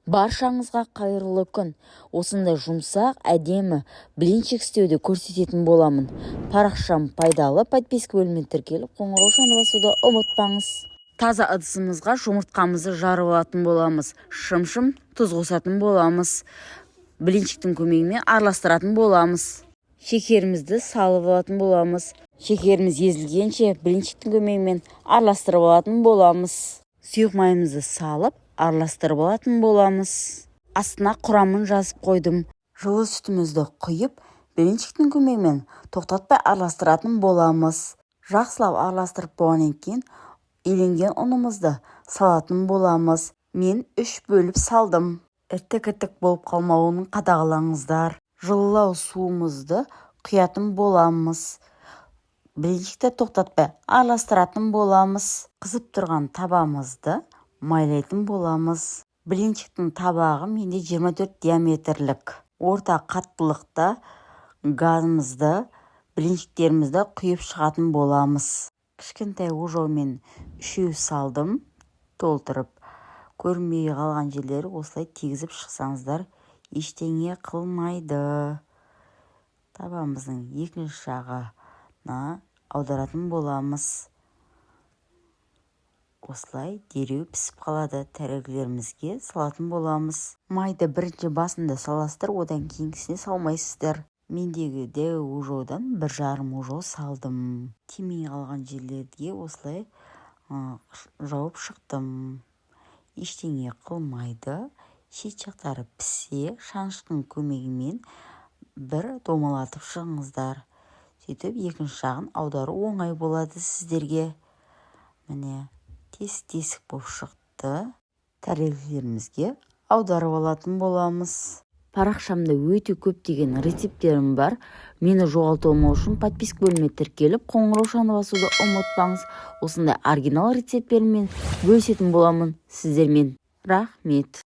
Баршаңызға қайырлы күн. Осындай жұмсақ, әдемі блинчик істеуді көрсететін боламын. Парақшам пайдалы, подписка бөліміне тіркеліп, қоңырау шаны басуды ұмытпаңыз. Таза ыдысымызға жұмыртқамызды жарып алатын боламыз. Шым-шым тұз қосатын боламыз. Блинчиктің көмегімен араластыратын боламыз. Шекерімізді салып алатын боламыз. Шекеріміз езілгенше блинчиктің көмегімен араластырып алатын боламыз. Сұйық майымызды салып, араластырып алатын боламыз. Астына құрамын жазып қойдым. Жылы сүтімізді құйып, блинчиктің көмегімен тоқтатпай араластыратын боламыз. Жақсылап араластырып болғаннан кейін үйленген ұнымызды салатын боламыз. Мен 3 бөліп салдым. Іртік-іртік болып қалмауын қадағалаңыздар. Жылылау суымызды құятын боламыз. Блинчикті тоқтатпай араластыратын боламыз. Қызып тұрған табамызды майлайтын боламыз. Блинчиктің табағы менде 24 диаметрлік. Орта қаттылықта газымызды, блинчиктерімізді құйып шығатын боламыз. Кішкентай ожаумен 3 салдым, толтырып. Көрінбей қалған жерлері осылай тегізіп шықсаңыздар, ештеңе қылмайды. Табамыздың екінші жағына аударатын боламыз. Осылай дереу пісіп қалады. Тәрелкелерімізге салатын боламыз. Майды бірінші басында саласыздар, одан кейінгісіне салмайсыздар. Мендегі дәу ожаудан 1,5 ожау салдым. Тимей қалған жерлерге осылай жауып шықтым. Ештеңе қылмайды. Шет жақтары пісе, шанышқының көмегімен бір домалатып шығыңыздар. Сөйтіп екінші жағын аудару оңай болады сіздерге. Міне, тесік болып шықты. Тәрелкелерімізге аударып алатын боламыз. Парақшамда өте көптеген рецепттерім бар. Мені жоғалтылмау үшін подписка бөліміне тіркеліп, қоңырау шаны басуды ұмытпаңыз. Осындай оригинал рецепттермен бөлісетін боламын сіздермен. Рахмет.